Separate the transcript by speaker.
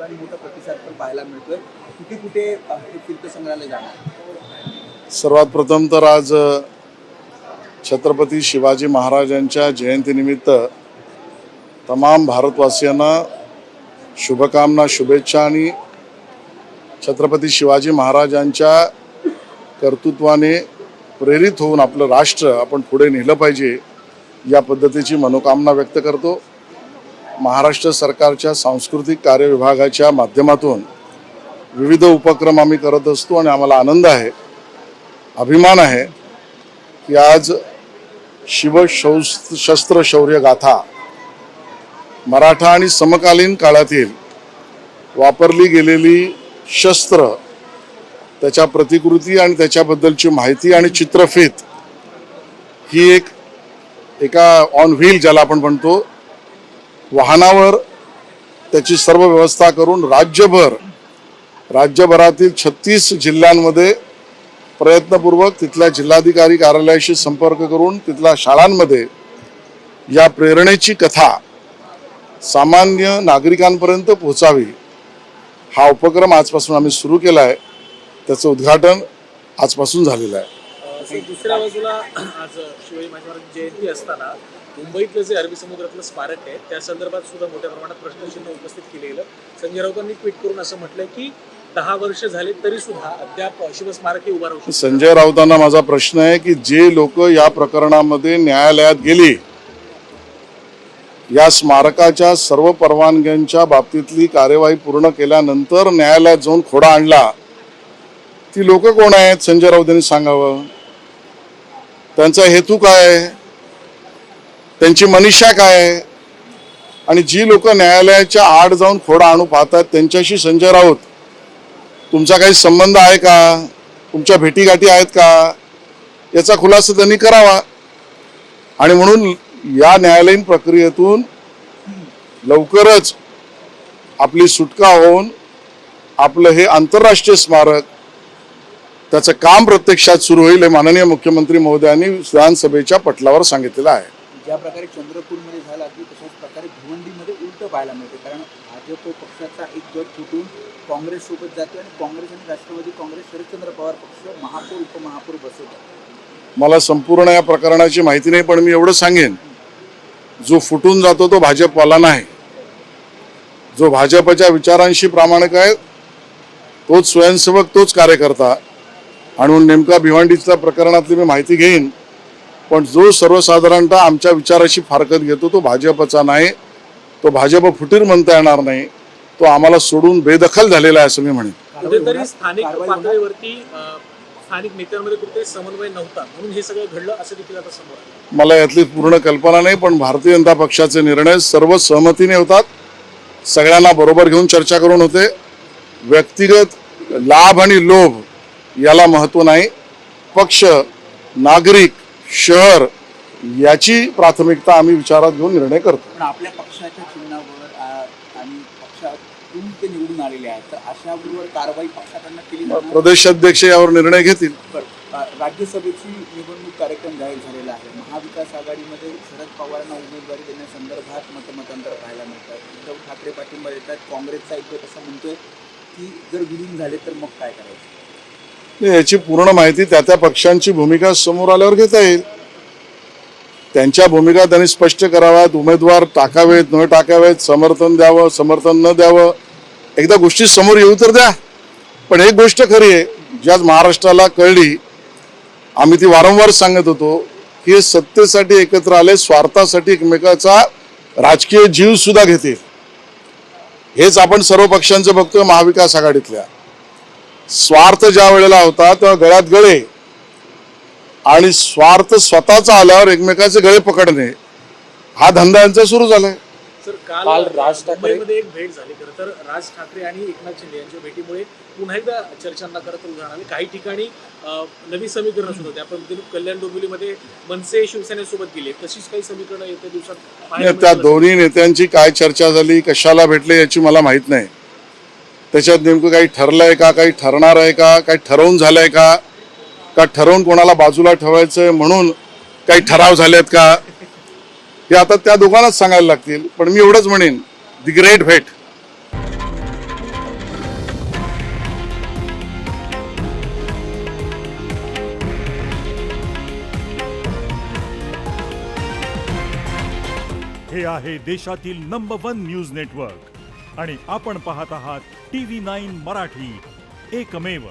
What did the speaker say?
Speaker 1: आणि मोठा प्रतिसाद पण पाहायला मिळतोय. कुठे कुठे हे तीर्थसंग्रहालय जाणार?
Speaker 2: सर्वात प्रथम तर आज छत्रपती शिवाजी महाराजांच्या जयंतीनिमित्त तमाम भारतवासियांना शुभकामना, शुभेच्छा आणि छत्रपती शिवाजी महाराजांच्या कर्तृत्वाने प्रेरित होऊन आपलं राष्ट्र आपण पुढे नेलं पाहिजे या पद्धतीची मनोकामना व्यक्त करतो. महाराष्ट्र सरकारच्या सांस्कृतिक कार्य विभागाच्या माध्यमातून विविध उपक्रम आम्ही करत असतो आणि आम्हाला आनंद आहे, अभिमान आहे की आज शिवशस्त्र शौर्य गाथा मराठा आणि समकालीन काळातील वापरली गेलेली शस्त्र, त्याच्या प्रतिकृती आणि त्याच्याबद्दलची माहिती आणि चित्रफित ही एका ऑन व्हील ज्याला आपण म्हणतो वाहनावर त्याची सर्व व्यवस्था करून राज्यभरातील 36 जिल्ह्यांमध्ये प्रयत्नपूर्वक तिथल्या जिल्हाधिकारी कार्यालयाशी संपर्क करून तिथल्या शाळांमध्ये या प्रेरणेची कथा सामान्य नागरिकांपर्यंत पोहोचावी हा उपक्रम आजपासून आम्ही सुरू केला आहे. त्याचं उद्घाटन आजपासून झालेलं आहे.
Speaker 3: दुसऱ्या बाजूला आज शिवाजी महाराजांची जयंती असताना मुंबईतलं जे अरबी समुद्रातलं स्मारक आहे त्या संदर्भात सुद्धा मोठ्या प्रमाणात प्रश्नचिन्ह उपस्थित केले गेलं. संजय राऊतांनी ट्विट करून असं म्हटलंय की 10 वर्ष झाले तरी सुद्धा अद्याप शिवस्मारक हे उभा राहू शकतं.
Speaker 2: संजय राऊतांना माझा प्रश्न आहे की जे लोक या प्रकरणामध्ये न्यायालयात गेली, या स्मारकाच्या सर्व परवानग्यांच्या बाबतीतली कार्यवाही पूर्ण केल्यानंतर न्यायालयात जाऊन खोडा आणला, ती लोक कोण आहेत? संजय राऊतांनी सांगावं. त्यांचा हेतू काय, त्यांची मनीषा काय? आणि जी लोक न्यायालयाच्या आड जाऊन खोडा आणू पाहतात त्यांच्याशी संजय राऊत तुमचा काही संबंध आहे का? तुमच्या भेटीगाठी आहेत का? याचा खुलासा त्यांनी करावा. आणि म्हणून या न्यायालयीन प्रक्रियेतून लवकरच आपली सुटका होऊन आपलं हे आंतरराष्ट्रीय स्मारक त्याचं काम प्रत्यक्षात सुरू होईल हे माननीय मुख्यमंत्री महोदयांनी विधानसभेच्या पटलावर सांगितलेलं आहे.
Speaker 1: ज्या प्रकारे चंद्रपूरमध्ये झाला की तशाच प्रकारे भिवंडीमध्ये उलट पाहायला मिळते. कारण भाजप पक्षाचा एक गट फुटून काँग्रेस सोबत जाते आणि काँग्रेस आणि राष्ट्रवादी काँग्रेस शरदचंद्र पवार पक्ष महापौर उपमहापौर बसवतात.
Speaker 2: मला संपूर्ण या प्रकरणाची माहिती नाही, पण मी एवढं सांगेन, जो फुटून जातो तो भाजपवाला नाही. जो भाजपच्या विचारांशी प्रामाणिक आहे तोच स्वयंसेवक, तोच कार्यकर्ता. आणि म्हणून नेमका भिवंडीच्या प्रकरणातली मी माहिती घेईन, पण जो सर्वसाधारणतः आमच्या विचाराशी फारकत घेतो तो भाजपचा नाही, तो भाजप फुटीर म्हणता येणार नाही, तो आम्हाला सोडून बेदखल झालेला आहे असं मी म्हणेन.
Speaker 3: कुठेतरी स्थानिक पातळीवरती स्थानिक नेत्यांमध्ये कुठेतरी समन्वय नव्हता म्हणून हे सगळं घडलं असं देखील आता समोर आलं.
Speaker 2: मला यातली पूर्ण कल्पना नाही, पण भारतीय जनता पक्षाचे निर्णय सर्व सहमतीने होतात, सगळ्यांना बरोबर घेऊन चर्चा करून होते. व्यक्तिगत लाभ आणि लोभ याला महत्त्व नाही. पक्ष, नागरिक, शहर याची प्राथमिकता आम्ही विचारात घेऊन निर्णय करतो.
Speaker 1: पण आपल्या पक्षाच्या चिन्हावर आणि पक्षातून ते निवडून आलेले आहेत तर अशावर कारवाई पक्षाकडनं केली जाणार?
Speaker 2: प्रदेशाध्यक्ष यावर निर्णय घेतील.
Speaker 1: राज्यसभेची निवडणूक कार्यक्रम जाहीर झालेला आहे. महाविकास आघाडीमध्ये शरद पवारांना उमेदवारी देण्यासंदर्भात मतमतांतर पाहायला मिळतात. उद्धव ठाकरे पाठिंबा देतात. काँग्रेसचा एक गट असं म्हणतोय की जर विलीन झाले तर मग काय करायचं?
Speaker 2: याची पूर्ण माहिती त्या पक्षांची भूमिका समोर आल्यावर घेता येईल. त्यांच्या भूमिका त्यांनी स्पष्ट कराव्यात. उमेदवार टाकावेत, न टाकावेत, समर्थन द्यावं, समर्थन न द्यावं, एकदा गोष्टी समोर येऊ तर द्या. पण एक गोष्ट खरी आहे, जी आज महाराष्ट्राला कळली, आम्ही ती वारंवार सांगत होतो की हे सत्तेसाठी एकत्र आले, स्वार्थासाठी एकमेकाचा राजकीय जीव सुद्धा घेतील. हेच आपण सर्व पक्षांचं बघतोय. महाविकास आघाडीतल्या स्वार्थ ज्या वेळेला होता तेव्हा गळ्यात गळे आणि स्वार्थ स्वतःचा आल्यावर एकमेकाचे गळे पकडणे हा धंदा यांचा सुरू झालाय.
Speaker 3: सर काल राज ठाकरेमध्ये एक भेट झाली. खरं तर राज ठाकरे आणि एकनाथ शिंदे यांच्या भेटीमुळे पुन्हा एकदा चर्चांना करत जाणार. काही ठिकाणी नवी समीकरणं सुरू होते. आपण कल्याण डोंबिवलीमध्ये मनसे शिवसेनेसोबत गेले, तशीच काही समीकरणं येत्या दिवसात.
Speaker 2: त्या दोन्ही नेत्यांची काय चर्चा झाली, कशाला भेटले याची मला माहित नाही. त्याच्यात नेमकं काही ठरलंय का, काही ठरणार आहे का, काही ठरवून झालंय का, का ठरवून कोणाला बाजूला ठेवायचंय म्हणून काही ठराव झालेत का, हे आता त्या दोघांनाच सांगायला लागतील. पण मी एवढंच म्हणेन, दी ग्रेट भेट.
Speaker 4: हे आहे देशातील नंबर 1 न्यूज नेटवर्क आणि आपण पाहत आहात TV9 मराठी, एकमेव.